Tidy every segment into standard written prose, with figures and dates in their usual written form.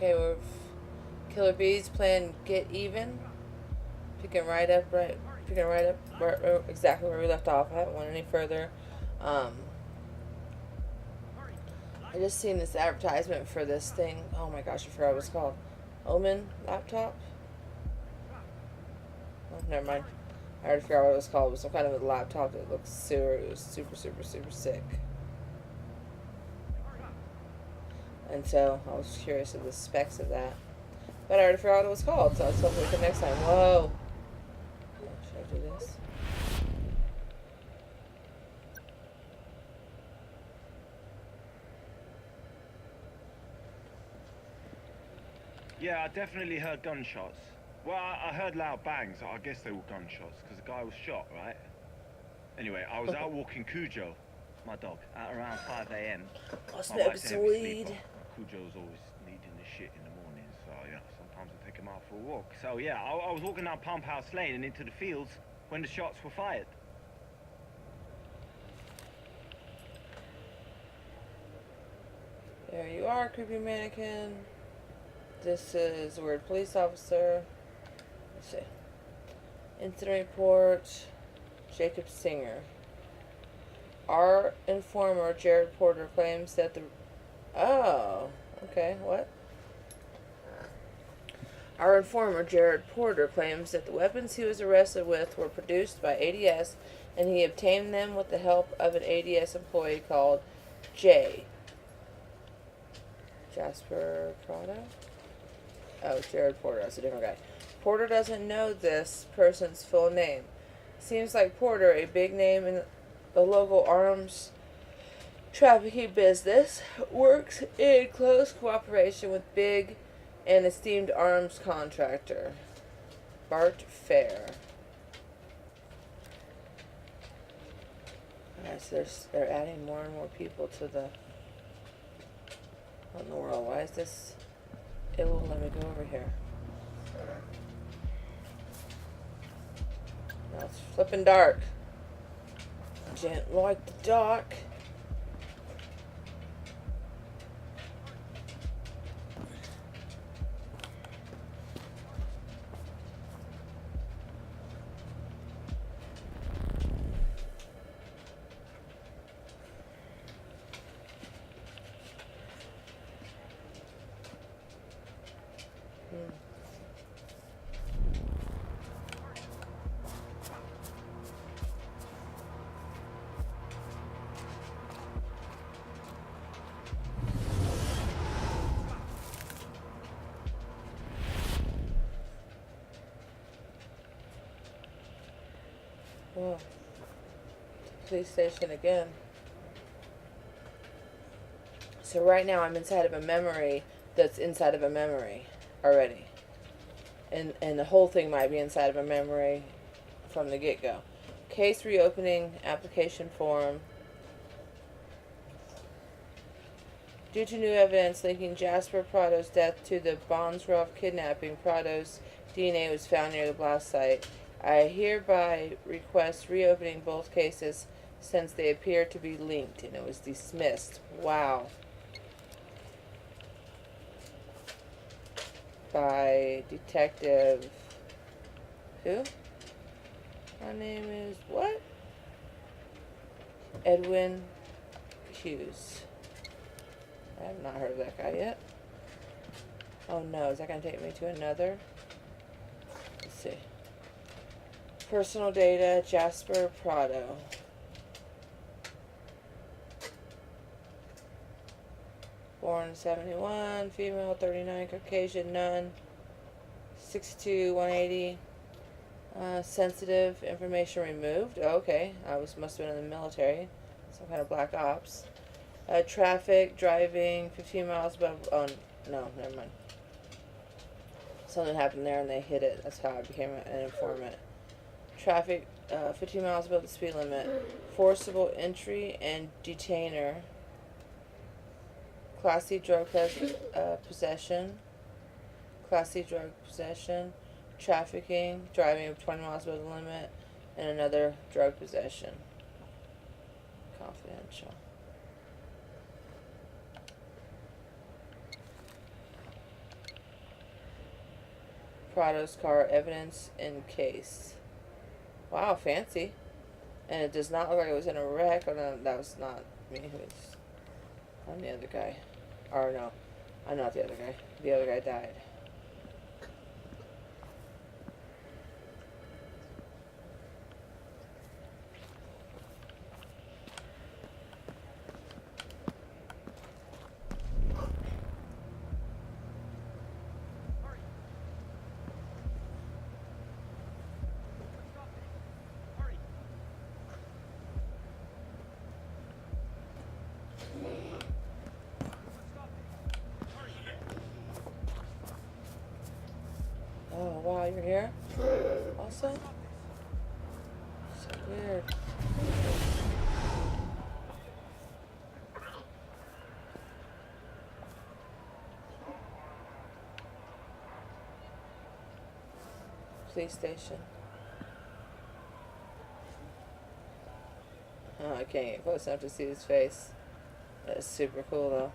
Okay, we're killer-beas playing get even. Picking right up exactly where we left off. I haven't went any further. Um, I just seen this advertisement for this thing. Oh my gosh, I forgot what it's called. Omen laptop. Oh, never mind. I already forgot what it was called. It was some kind of a laptop that looks super, it was super, super, super sick. And so I was curious of the specs of that. But I already forgot what it was called, so I was hoping for next time. Whoa. Oh, should I do this? Yeah, I definitely heard gunshots. Well, I heard loud bangs. I guess they were gunshots because the guy was shot, right? Anyway, I was out walking Cujo, my dog, at around 5 a.m. Oh, My smoking wife's a some heavy weed. sleeper. Cujo's always needing the shit in the morning, so, you know, sometimes I take him out for a walk. So, yeah, I was walking down Pump House Lane and into the fields when the shots were fired. There you are, creepy mannequin. This is word police officer. Let's see. Incident report. Jacob Singer. Our informer, Jared Porter, claims that the... Oh, okay, what? Our informer, Jared Porter, claims that the weapons he was arrested with were produced by ADS and he obtained them with the help of an ADS employee called J. Jasper Prado? Oh, Jared Porter. That's a different guy. Porter doesn't know this person's full name. Seems like Porter, a big name in the local arms trafficking business, works in close cooperation with big and esteemed arms contractor Bart Fair. Alright, so they're adding more and more people to the... What in the world? Why is this... It won't let me go over here. Now it's flipping dark. Didn't like the dark. Whoa. Police station again. So right now I'm inside of a memory that's inside of a memory already. And the whole thing might be inside of a memory from the get-go. Case reopening application form. Due to new evidence linking Jasper Prado's death to the Bonsroff kidnapping, Prado's DNA was found near the blast site. I hereby request reopening both cases since they appear to be linked, and it was dismissed. Wow. By Detective... Who? My name is... What? Edwin Hughes. I have not heard of that guy yet. Oh no, is that going to take me to another? Let's see. Personal data, Jasper Prado. Born 71, female 39, Caucasian, none. 6'2", 180. Sensitive information removed. Oh, okay, must have been in the military. Some kind of black ops. Traffic, driving, 15 miles above... Oh, no, never mind. Something happened there and they hit it. That's how I became an informant. Traffic, 15 miles above the speed limit. Forcible entry and detainer. Class C drug possession. Class C drug possession. Trafficking, driving 20 miles above the limit. And another drug possession. Confidential. Prado's car, evidence in case. Wow, fancy. And it does not look like it was in a wreck. Oh, no, that was not me. I'm the other guy. Or no, I'm not the other guy. The other guy died. Oh, wow, you're here? Also? So weird. Police station. Oh, I can't get close enough to see his face. That's super cool,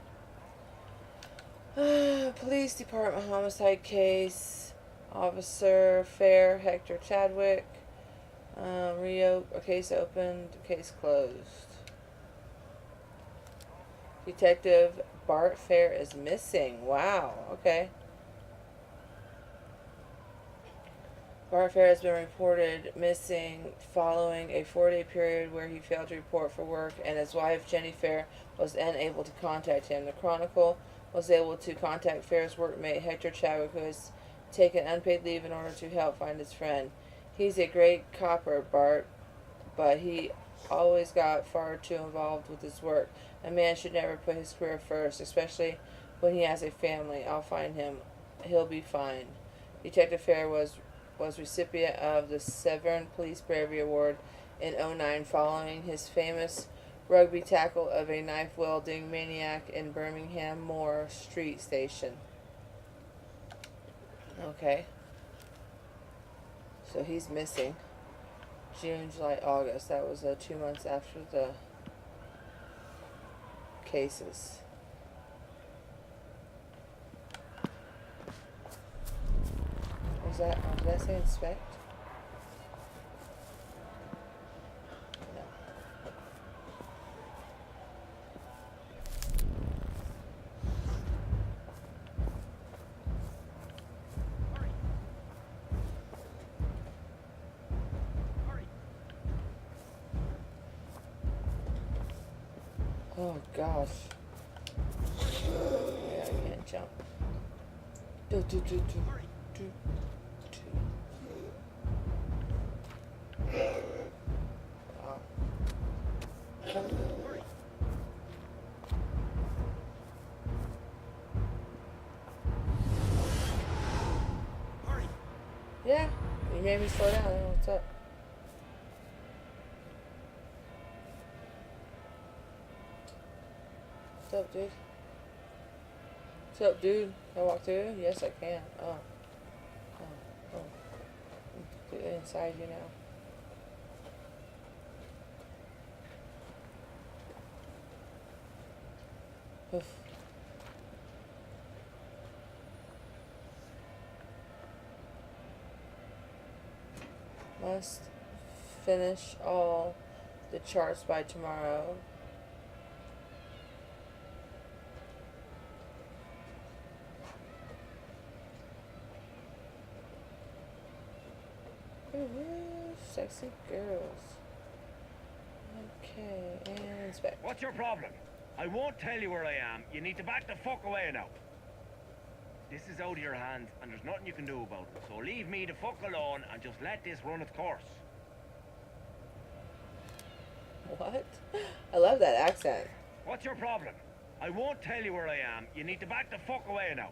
though. Police department homicide case. Officer Fair Hector Chadwick. Rio, a case opened, case closed. Detective Bart Fair is missing. Wow, okay. Bart Fair has been reported missing following a 4-day period where he failed to report for work, and his wife, Jenny Fair, was unable to contact him. The Chronicle was able to contact Fair's workmate, Hector Chadwick, who has taken unpaid leave in order to help find his friend. He's a great copper, Bart, but he always got far too involved with his work. A man should never put his career first, especially when he has a family. I'll find him. He'll be fine. Detective Fair was recipient of the Severn Police Bravery Award in '09 following his famous rugby tackle of a knife-wielding maniac in Birmingham Moor Street Station. Okay. So he's missing. June, July, August. That was 2 months after the cases. Did that say inspect? No. Oh gosh. Yeah, I can't jump. Do. Wow. Yeah, you made me slow down. I don't know what's up. What's up, dude? What's up, dude? Can I walk through? Yes, I can. Oh. Get inside you now. Oof. Must finish all the charts by tomorrow. Ooh, sexy girls. Okay, and inspect. What's your problem? I won't tell you where I am. You need to back the fuck away now. This is out of your hands, and there's nothing you can do about it. So leave me the fuck alone and just let this run its course. What? I love that accent. What's your problem? I won't tell you where I am. You need to back the fuck away now.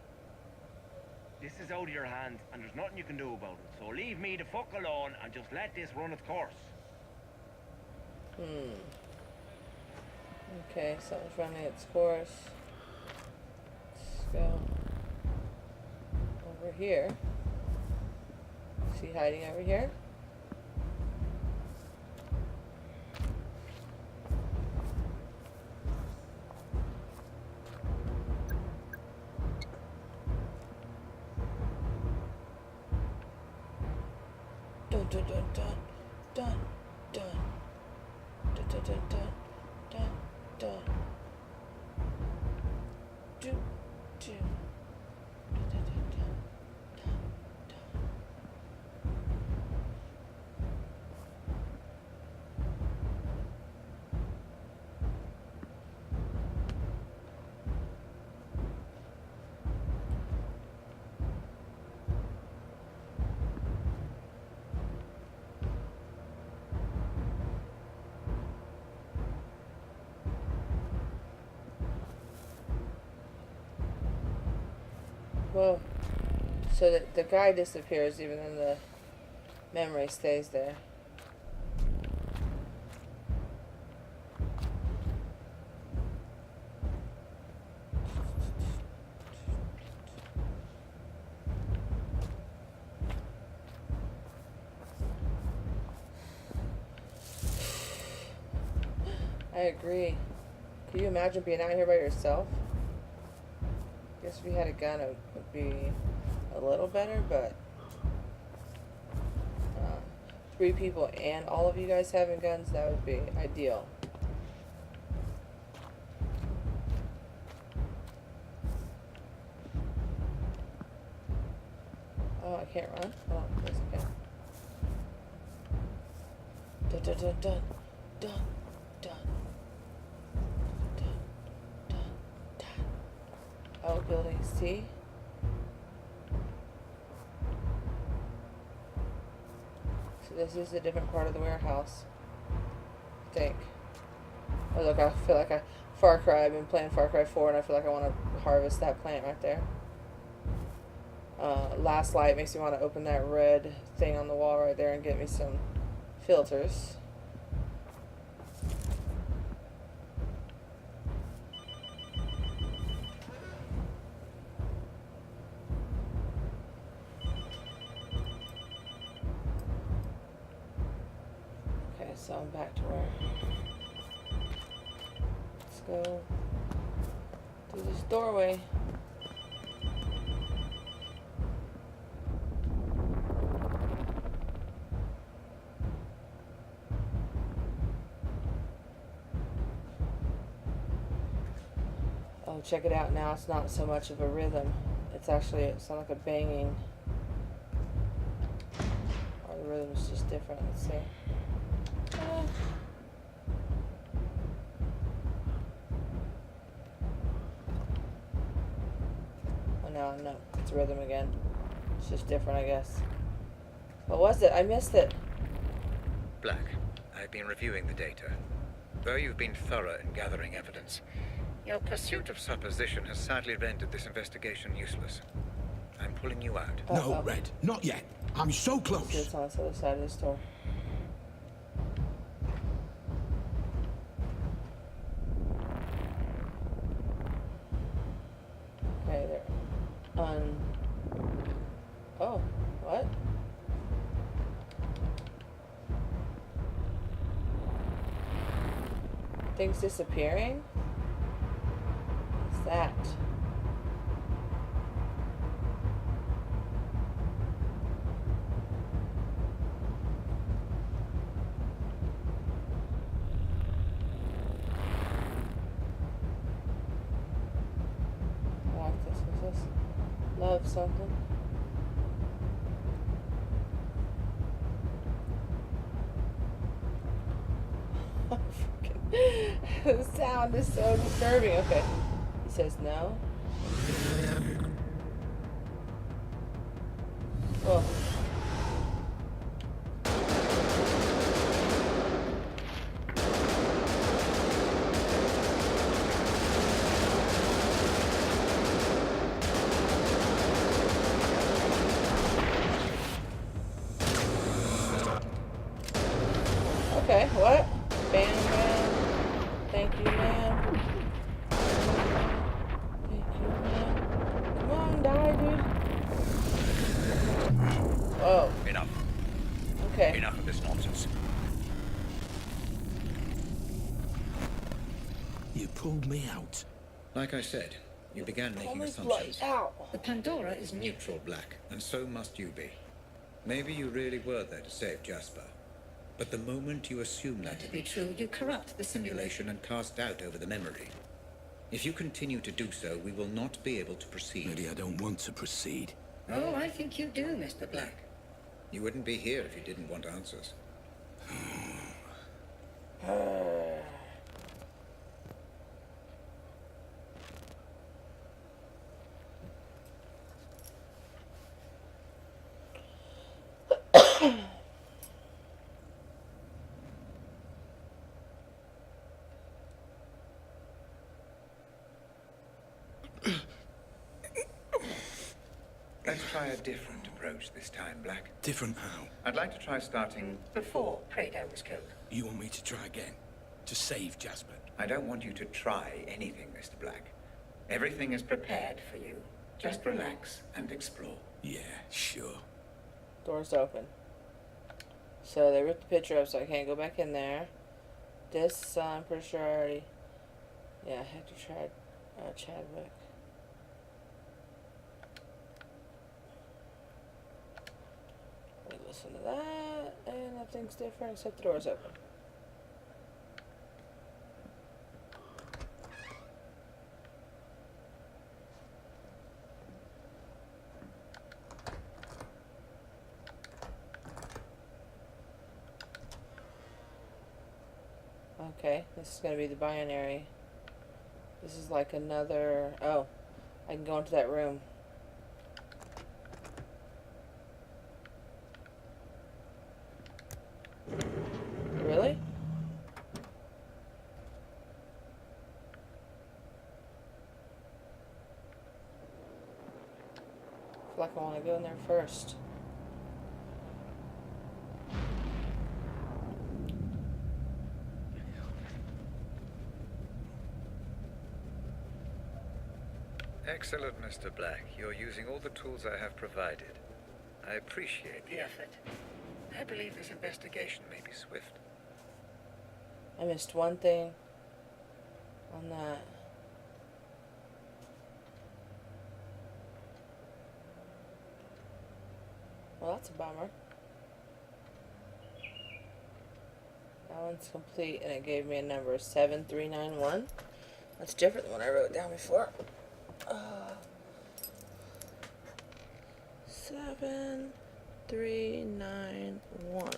This is out of your hands, and there's nothing you can do about it. So leave me the fuck alone and just let this run its course. Okay, something's running its course. Let's go over here. Is he hiding over here? dun dun dun dun dun dun dun dun dun dun dun dun do do dun dun dun dun dun dun. Whoa. So the guy disappears even though the memory stays there. I agree. Could you imagine being out here by yourself? Guess if you had a gun, it would be a little better, but 3 people and all of you guys having guns, that would be ideal. Oh, I can't run? Oh, yes, I can. Dun dun dun dun dun dun dun dun dun. Oh, building C. So this is a different part of the warehouse, I think. Oh look, I feel like Far Cry, I've been playing Far Cry 4 and I feel like I want to harvest that plant right there. Last light makes me want to open that red thing on the wall right there and get me some filters. Okay, so I'm back to where. Let's go through this doorway. Oh, check it out now. It's not so much of a rhythm. It's not like a banging. Or the rhythm is just different. Let's see. Oh no, it's rhythm again. It's just different, I guess. What was it? I missed it. Black, I've been reviewing the data. Though you've been thorough in gathering evidence, your pursuit of supposition has sadly rendered this investigation useless. I'm pulling you out. No, Red, not yet. I'm so close. It's on this other side of the store. Okay, there. Oh, what? Things disappearing? What's that? I like this. What's this? Love something. The sound is so disturbing. Okay. He says no. Oh. Okay, what? Bam, bam. Thank you, ma'am. Thank you, ma'am. Come on, die, dude. Whoa. Enough. Okay. Enough of this nonsense. You pulled me out. Like I said, you began making Holy assumptions. blood. Ow. The Pandora is neutral, Black, and so must you be. Maybe you really were there to save Jasper. But the moment you assume that to be true, you corrupt the simulation and cast doubt over the memory. If you continue to do so, we will not be able to proceed. Maybe I don't want to proceed. Oh, I think you do, Mr. Black. You wouldn't be here if you didn't want answers. Let's try a different approach this time, Black. Different how? I'd like to try starting before Prado was killed. You want me to try again? To save Jasper? I don't want you to try anything, Mr. Black. Everything is prepared for you. Just relax and explore. Yeah, sure. Door's open. So they ripped the picture up, so I can't go back in there. This, I'm pretty sure I already... Yeah, Hector tried Chadwick. We listen to that, and nothing's different except the door's open. Okay, this is gonna be the binary. This is like another... Oh, I can go into that room. Really? I feel like I want to go in there first. Excellent, Mr. Black. You're using all the tools I have provided. I appreciate the effort. I believe this investigation may be swift. I missed one thing on that. Well, that's a bummer. That one's complete, and it gave me a number 7391. That's different than what I wrote down before. 7391.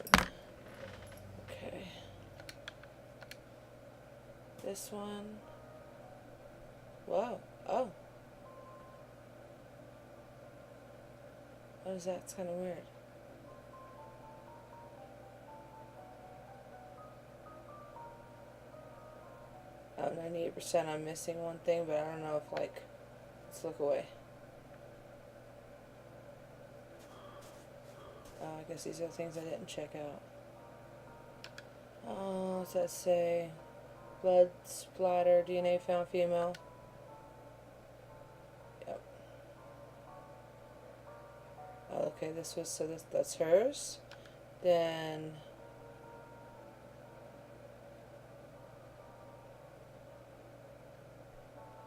Okay. This one. Whoa. Oh. What is that? It's kind of weird. Oh, 98%. I'm missing one thing, but I don't know if, like, let's look away. Oh, I guess these are the things I didn't check out. Oh, what's that say? Blood splatter, DNA found female. Yep. Oh, okay, this was, so that's hers. Then...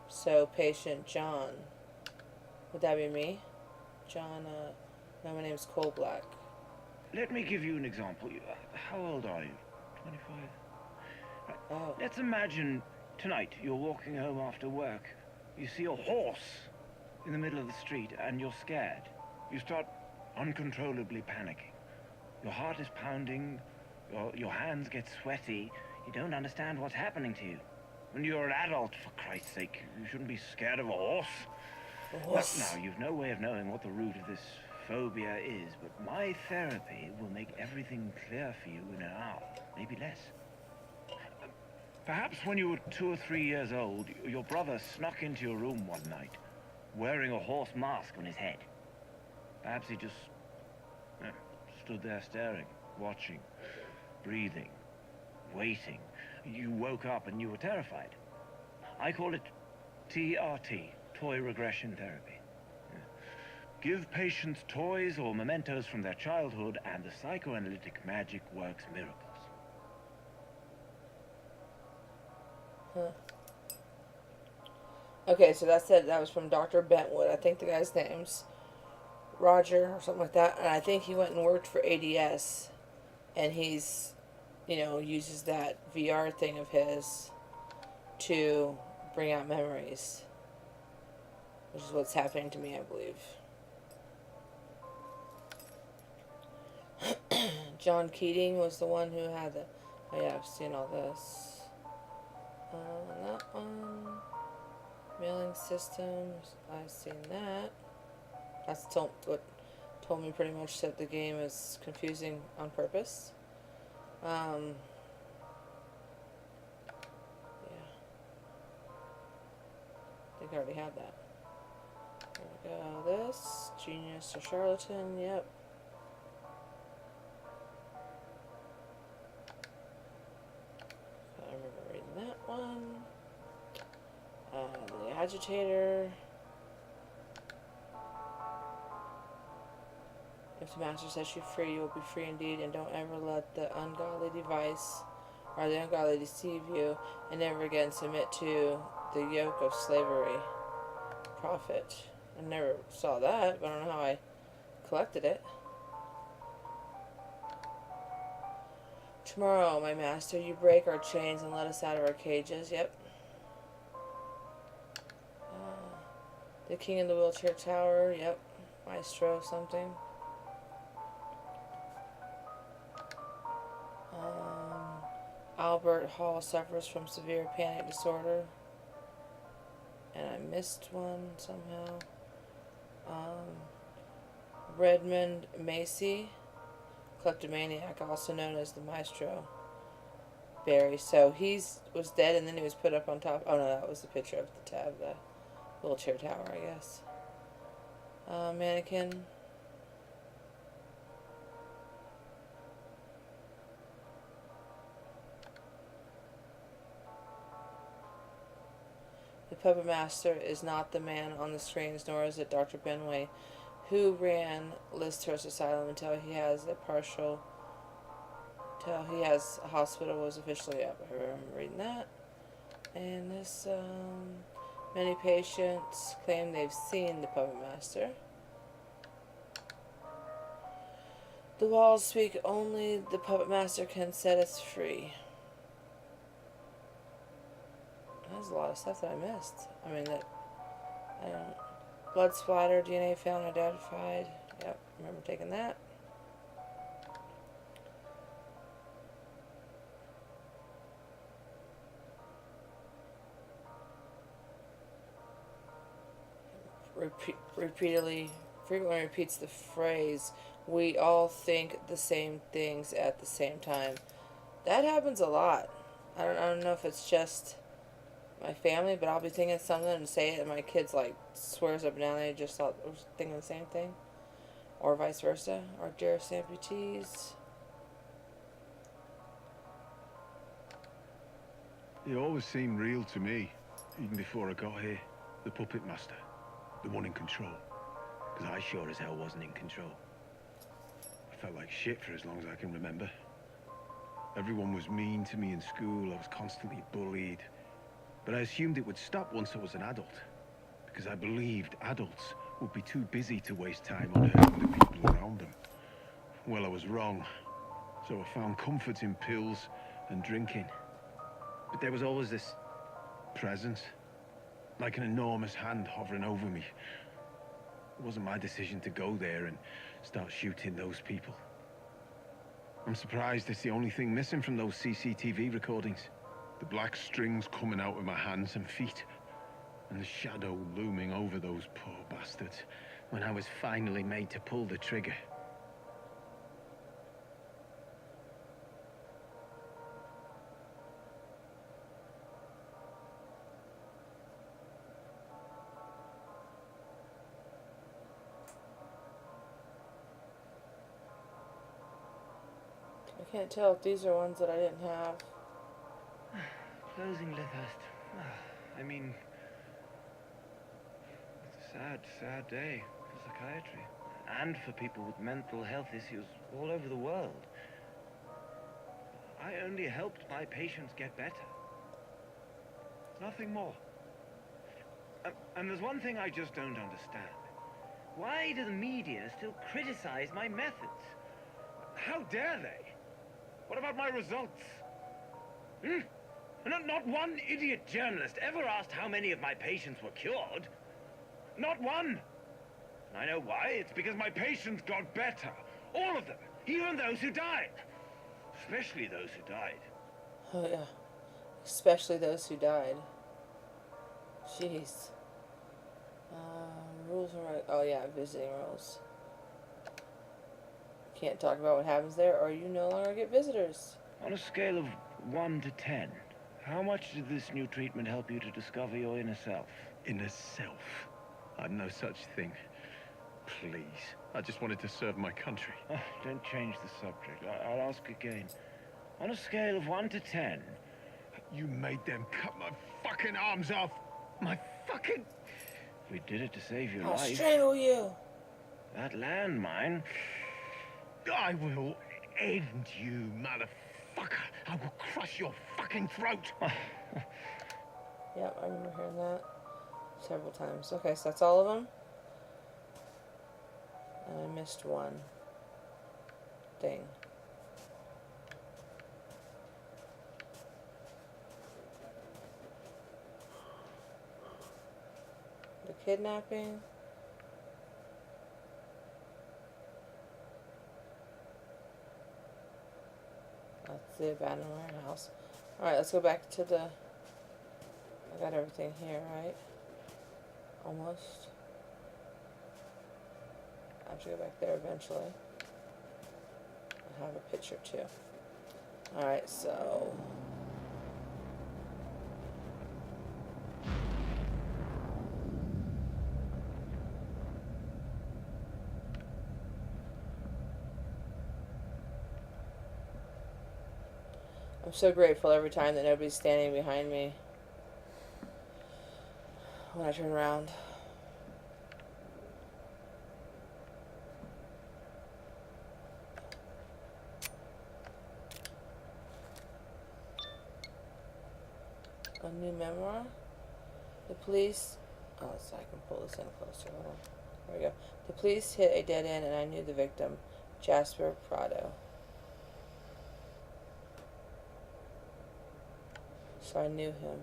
So, patient John. Would that be me? John, no, my name's Cole Black. Let me give you an example. How old are you? 25? Right. Oh. Let's imagine tonight you're walking home after work. You see a horse in the middle of the street and you're scared. You start uncontrollably panicking. Your heart is pounding, your hands get sweaty. You don't understand what's happening to you. When you're an adult, for Christ's sake, you shouldn't be scared of a horse. A horse. Now, you've no way of knowing what the root of this phobia is, but my therapy will make everything clear for you in an hour, maybe less. Perhaps when you were 2 or 3 years old, your brother snuck into your room one night, wearing a horse mask on his head. Perhaps he just stood there staring, watching, breathing, waiting. You woke up and you were terrified. I call it TRT, toy regression therapy. Give patients toys or mementos from their childhood and the psychoanalytic magic works miracles. Huh. Okay, so that was from Dr. Bentwood. I think the guy's name's Roger or something like that, and I think he went and worked for ADS, and he's, uses that VR thing of his to bring out memories, which is what's happening to me, I believe. John Keating was the one who had the. Oh yeah, I've seen all this. That one. Mailing systems. I've seen that. That's what told me pretty much that the game is confusing on purpose. Yeah. I think I already had that. There we go. This. Genius or charlatan. Yep. I remember reading that one. The agitator. If the master sets you free, you will be free indeed, and don't ever let the ungodly device or the ungodly deceive you, and never again submit to the yoke of slavery. Prophet. I never saw that, but I don't know how I collected it. Tomorrow, my master, you break our chains and let us out of our cages. Yep. The King in the Wheelchair Tower. Yep. Maestro something. Albert Hall suffers from severe panic disorder. And I missed one somehow. Redmond Macy, kleptomaniac, also known as the Maestro. Barry. So was dead and then he was put up on top. Oh no, that was the picture of the tab, the wheelchair tower, I guess. Mannequin. The puppet master is not the man on the screens, nor is it Dr. Benway, who ran Listhurst Asylum until he has a hospital was officially up. I remember reading that. And this, many patients claim they've seen the puppet master. The walls speak, only the puppet master can set us free. There's a lot of stuff that I missed. Blood splatter, DNA found identified. Yep, remember taking that. Frequently repeats the phrase, "We all think the same things at the same time." That happens a lot. I don't know if it's just my family, but I'll be thinking something and say it, and my kids swears up and down they just thought was thinking the same thing, or vice versa. Arcturus amputees. He always seemed real to me, even before I got here. The puppet master, the one in control. Because I sure as hell wasn't in control. I felt like shit for as long as I can remember. Everyone was mean to me in school. I was constantly bullied. But I assumed it would stop once I was an adult, because I believed adults would be too busy to waste time on hurting the people around them. Well, I was wrong. So I found comfort in pills and drinking. But there was always this presence, like an enormous hand hovering over me. It wasn't my decision to go there and start shooting those people. I'm surprised it's the only thing missing from those CCTV recordings. The black strings coming out of my hands and feet, and the shadow looming over those poor bastards when I was finally made to pull the trigger. I can't tell if these are ones that I didn't have. Closing Lythurst. I mean, it's a sad, sad day for psychiatry. And for people with mental health issues all over the world. I only helped my patients get better. Nothing more. And there's one thing I just don't understand. Why do the media still criticize my methods? How dare they? What about my results? Not one idiot journalist ever asked how many of my patients were cured. Not one. And I know why. It's because my patients got better. All of them. Even those who died. Especially those who died. Oh, yeah. Especially those who died. Jeez. Rules and right. Oh, yeah, visiting rules. Can't talk about what happens there, or you no longer get visitors. On a scale of 1 to 10, how much did this new treatment help you to discover your inner self? Inner self? I've no such thing. Please. I just wanted to serve my country. Don't change the subject. I'll ask again. On a scale of 1 to 10... You made them cut my fucking arms off. My fucking... We did it to save your I'll life. strangle you. That landmine... I will end you, motherfucker. I will crush your fucking throat. Yep, I remember hearing that several times. Okay, so that's all of them. And I missed one thing. The kidnapping. That's the abandoned warehouse. Alright, let's go back to the... I got everything here, right? Almost. I have to go back there eventually. I have a picture too. Alright, so... I'm so grateful every time that nobody's standing behind me when I turn around. A new memoir. The police... Oh, so I can pull this in closer. Hold on. There we go. The police hit a dead end and I knew the victim. Jasper Prado. So I knew him.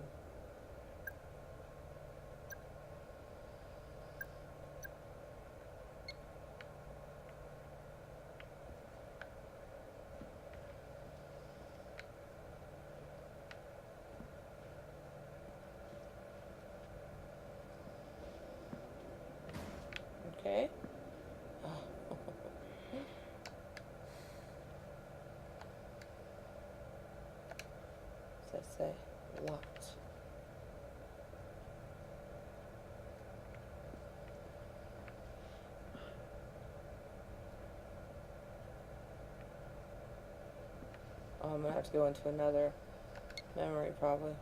Okay. Oh. What's that say? Locked. Oh, I'm gonna have to go into another memory probably.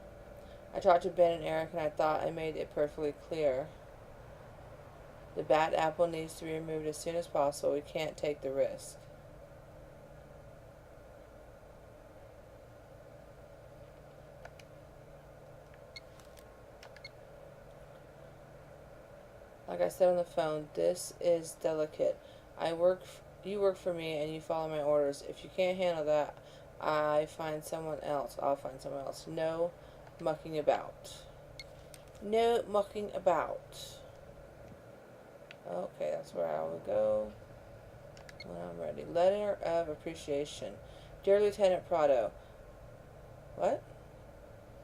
I talked to Ben and Eric and I thought I made it perfectly clear. The bat apple needs to be removed as soon as possible. We can't take the risk. Like I said on the phone, this is delicate. You work for me and you follow my orders. If you can't handle that, I'll find someone else. No mucking about. No mucking about. Okay, that's where I will go when I'm ready. Letter of appreciation. Dear Lieutenant Prado. What?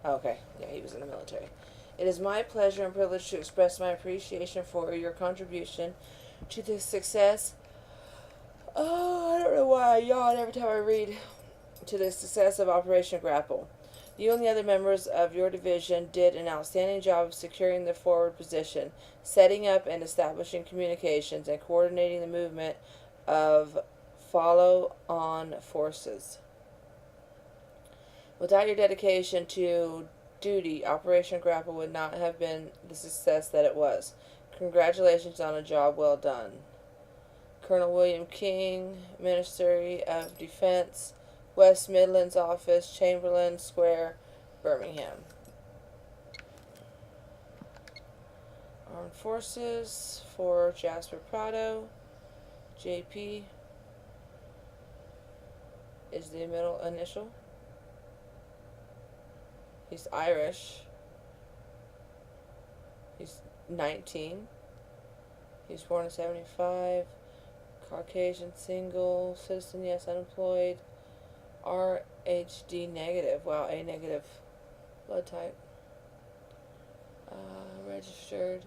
Okay, yeah, he was in the military. It is my pleasure and privilege to express my appreciation for your contribution to the success. Oh, I don't know why I yawn every time I read. To the success of Operation Grapple. You and the other members of your division did an outstanding job of securing the forward position, setting up and establishing communications, and coordinating the movement of follow-on forces. Without your dedication to duty, Operation Grapple would not have been the success that it was. Congratulations on a job well done. Colonel William King, Ministry of Defense, West Midlands Office, Chamberlain Square, Birmingham. Armed Forces for Jasper Prado. JP is the middle initial. He's Irish. He's 19. He's born in 75. Caucasian, single, citizen, yes, unemployed. RHD negative. Wow, A negative blood type. Registered.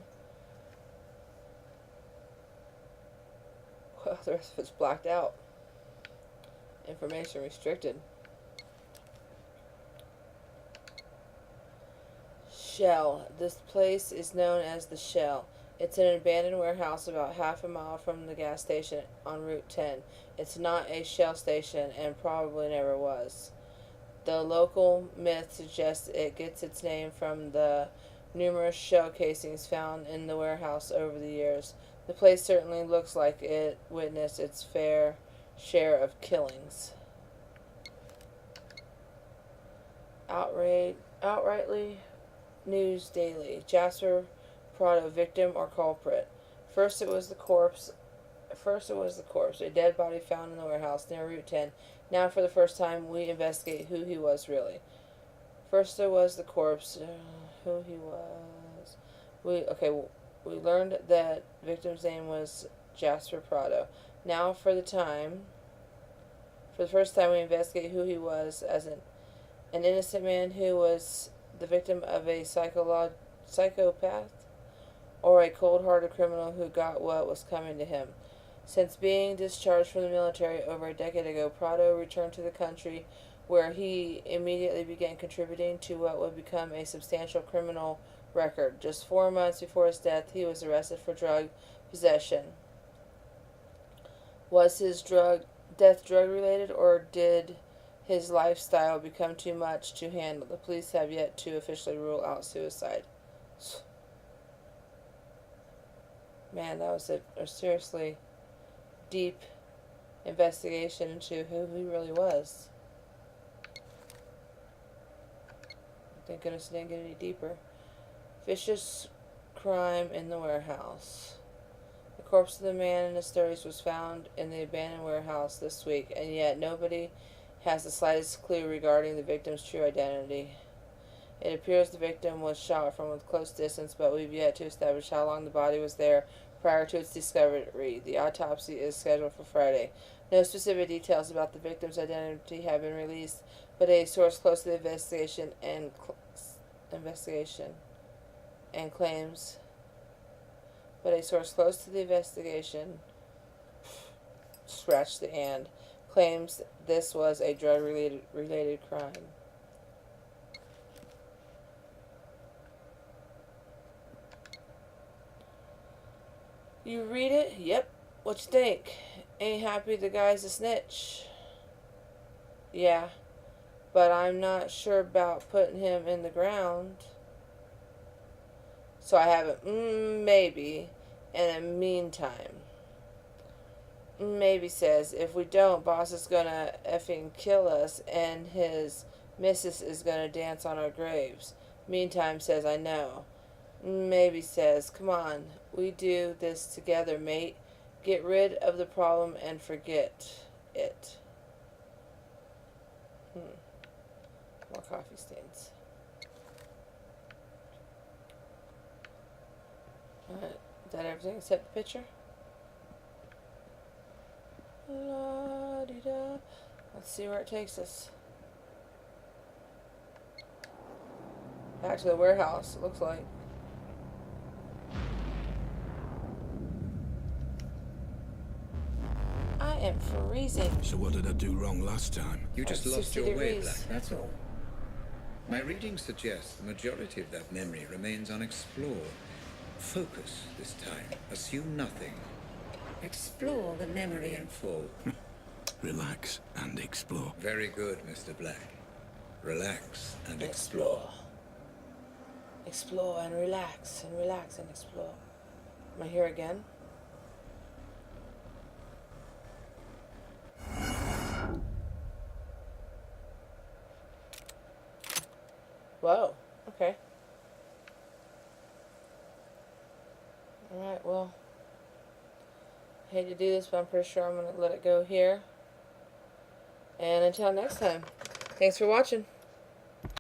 Well, the rest of it's blacked out. Information restricted. Shell. This place is known as the Shell. It's an abandoned warehouse about half a mile from the gas station on Route 10. It's not a Shell station and probably never was. The local myth suggests it gets its name from the numerous shell casings found in the warehouse over the years. The place certainly looks like it witnessed its fair share of killings. Outrightly News Daily. Jasper Prado, victim or culprit. First it was the corpse, a dead body found in the warehouse near Route 10. Now for the first time we investigate who he was really. First there was the corpse, who he was. We learned that victim's name was Jasper Prado. Now for the first time we investigate who he was as an innocent man who was the victim of a psychopath or a cold-hearted criminal who got what was coming to him. Since being discharged from the military over a decade ago, Prado returned to the country where he immediately began contributing to what would become a substantial criminal record. Just 4 months before his death, he was arrested for drug possession. Was his death drug-related, or did his lifestyle become too much to handle? The police have yet to officially rule out suicide. Man, that was a seriously deep investigation into who he really was. Thank goodness it didn't get any deeper. Vicious crime in the warehouse. The corpse of the man in his 30s was found in the abandoned warehouse this week, and yet nobody has the slightest clue regarding the victim's true identity. It appears the victim was shot from a close distance, but we've yet to establish how long the body was there prior to its discovery. The autopsy is scheduled for Friday. No specific details about the victim's identity have been released, but a source close to the investigation claims. But a source close to the investigation, scratch the and, claims this was a drug-related crime. You read it? Yep. What you think? Ain't happy the guy's a snitch. Yeah, but I'm not sure about putting him in the ground. So I haven't. Maybe. In the meantime. Maybe says, if we don't, boss is gonna effing kill us and his missus is gonna dance on our graves. Meantime says, I know. Maybe says, come on, we do this together, mate. Get rid of the problem and forget it. More coffee stains. Alright, is that everything except the picture? La-di-da. Let's see where it takes us. Back to the warehouse, it looks like. I am freezing. So what did I do wrong last time? You just At lost 60 your way, degrees. Black, that's all. My readings suggest the majority of that memory remains unexplored. Focus this time. Assume nothing. Explore the memory in full. Relax and explore. Very good, Mr. Black. Relax and explore. Explore and relax and explore. Am I here again? Whoa, okay. hate to do this, but I'm pretty sure I'm going to let it go here. And until next time, thanks for watching.